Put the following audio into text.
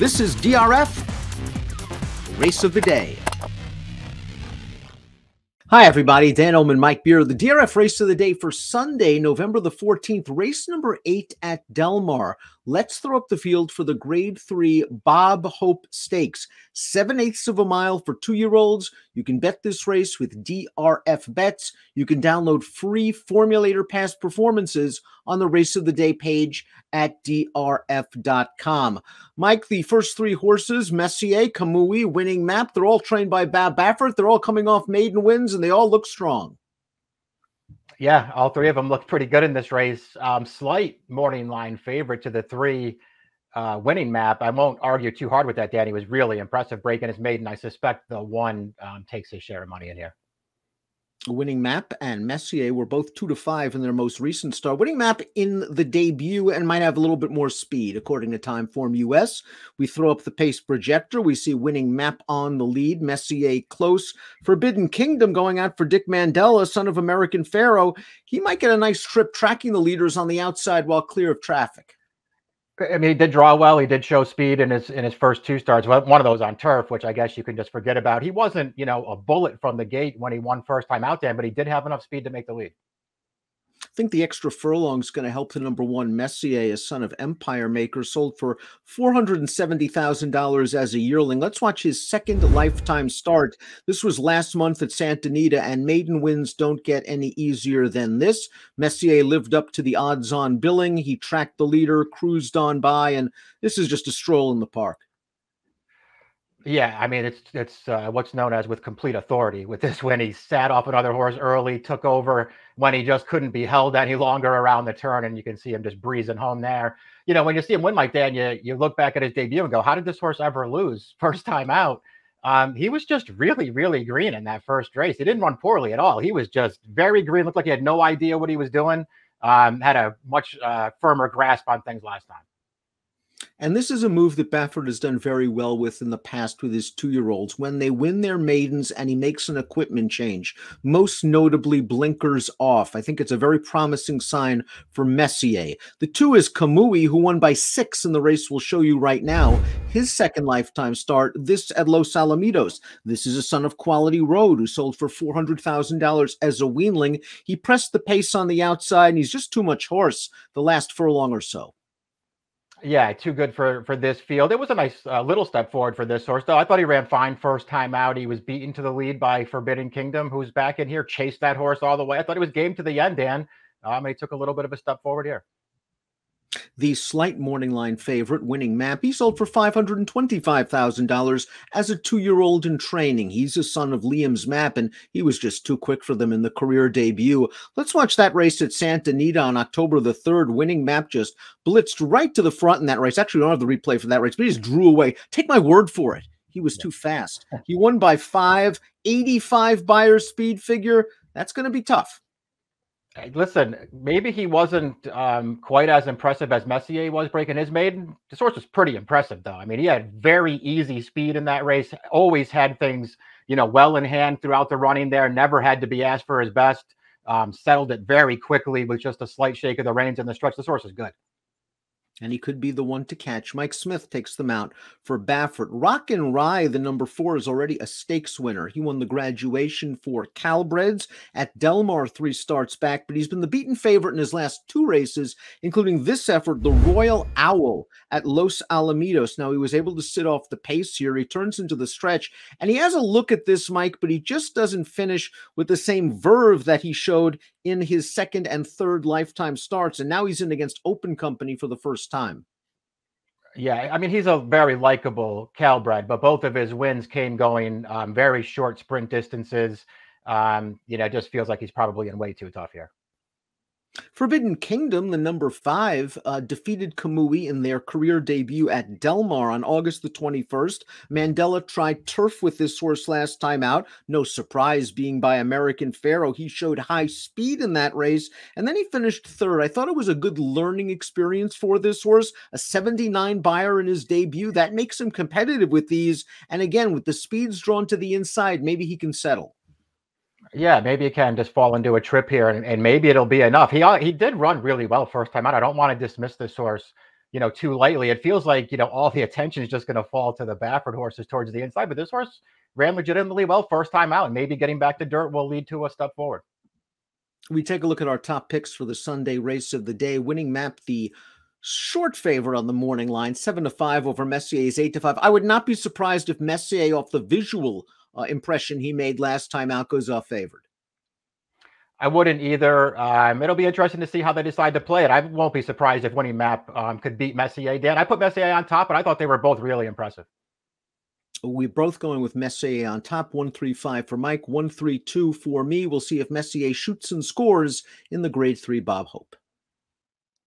This is DRF Race of the Day. Hi, everybody. Dan Illman, Mike Beer. The DRF Race of the Day for Sunday, November the 14th, race number 8 at Del Mar. Let's throw up the field for the Grade 3 Bob Hope Stakes. 7/8 of a mile for 2-year-olds. You can bet this race with DRF Bets. You can download free Formulator Pass performances on the Race of the Day page at drf.com. Mike, the first 3 horses, Messier, Kamui, Winning Map, they're all trained by Bob Baffert. They're all coming off maiden wins, and they all look strong. Yeah, all 3 of them look pretty good in this race. Slight morning line favorite to the 3 Winning Map. I won't argue too hard with that, Danny. Was really impressive breaking his maiden. I suspect the 1 takes his share of money in here. Winning Map and Messier were both 2-5 in their most recent start. Winning Map in the debut and might have a little bit more speed, according to Timeform US. We throw up the pace projector. We see Winning Map on the lead. Messier close. Forbidden Kingdom going out for Dick Mandela, son of American Pharaoh. He might get a nice trip tracking the leaders on the outside while clear of traffic. I mean, he did draw well. He did show speed in his first 2 starts. One of those on turf, which I guess you can just forget about. He wasn't, a bullet from the gate when he won first time out there, but he did have enough speed to make the lead. I think the extra furlong is going to help the number 1 Messier, a son of Empire Maker, sold for $470,000 as a yearling. Let's watch his second lifetime start. This was last month at Santa Anita, and maiden wins don't get any easier than this. Messier lived up to the odds-on billing. He tracked the leader, cruised on by, and this is just a stroll in the park. Yeah, I mean, it's what's known as with complete authority with this win. He sat off another horse early, took over when he just couldn't be held any longer around the turn, and you can see him just breezing home there. When you see him win like that, and you look back at his debut and go, how did this horse ever lose first time out? He was just really, really green in that first race. He didn't run poorly at all. He was just very green, looked like he had no idea what he was doing, had a much firmer grasp on things last time. And this is a move that Baffert has done very well with in the past with his 2-year-olds. When they win their maidens and he makes an equipment change, most notably blinkers off. I think it's a very promising sign for Messier. The 2 is Kamui, who won by 6 in the race we'll show you right now. His second lifetime start, this at Los Alamitos. This is a son of Quality Road who sold for $400,000 as a weanling. He pressed the pace on the outside, and he's just too much horse the last furlong or so. Yeah, too good for this field. It was a nice little step forward for this horse, though. I thought he ran fine first time out. He was beaten to the lead by Forbidden Kingdom, who's back in here, chased that horse all the way. I thought he was game to the end, Dan. He took a little bit of a step forward here. The slight morning line favorite, Winning Map, he sold for $525,000 as a 2-year-old in training. He's a son of Liam's Map, and he was just too quick for them in the career debut. Let's watch that race at Santa Anita on October the 3rd. Winning Map just blitzed right to the front in that race. Actually, we don't have the replay for that race, but he just drew away. Take my word for it. He was too fast. He won by 5, 85 Beyer speed figure. That's going to be tough. Listen, maybe he wasn't quite as impressive as Messier was breaking his maiden. This horse was pretty impressive, though. I mean, he had very easy speed in that race, always had things, well in hand throughout the running there, never had to be asked for his best, settled it very quickly with just a slight shake of the reins in the stretch. This horse is good. And he could be the one to catch. Mike Smith takes them out for Baffert. Rock and Rye, the number 4, is already a stakes winner. He won the graduation for Calbreds at Del Mar 3 starts back, but he's been the beaten favorite in his last 2 races, including this effort, the Royal Owl at Los Alamitos. Now, he was able to sit off the pace here. He turns into the stretch, and he has a look at this, Mike, but he just doesn't finish with the same verve that he showed in his second and third lifetime starts, and now he's in against Open Company for the first time. Yeah, I mean, he's a very likable Calbred, but both of his wins came going very short sprint distances. Just feels like he's probably in way too tough here. Forbidden Kingdom, the number 5, defeated Kamui in their career debut at Del Mar on August the 21st. Mandela tried turf with this horse last time out. No surprise being by American Pharaoh. He showed high speed in that race, and then he finished 3rd. I thought it was a good learning experience for this horse. A 79 Beyer in his debut. That makes him competitive with these. And again, with the speeds drawn to the inside, maybe he can settle. Yeah, maybe it can just fall into a trip here, and maybe it'll be enough. He did run really well first time out. I don't want to dismiss this horse too lightly. It feels like, all the attention is just going to fall to the Baffert horses towards the inside. But this horse ran legitimately well first time out, and maybe getting back to dirt will lead to a step forward. We take a look at our top picks for the Sunday race of the day. Winning Map, the short favor on the morning line, 7-5 over Messier's 8-5. I would not be surprised if Messier, off the visual impression he made last time out, goes off favored. I wouldn't either. It'll be interesting to see how they decide to play it. I won't be surprised if Winning Map could beat Messier. Dan, I put Messier on top, but I thought they were both really impressive. We're both going with Messier on top. 1-3-5 for Mike, 1-3-2 for me. We'll see if Messier shoots and scores in the Grade 3 Bob Hope.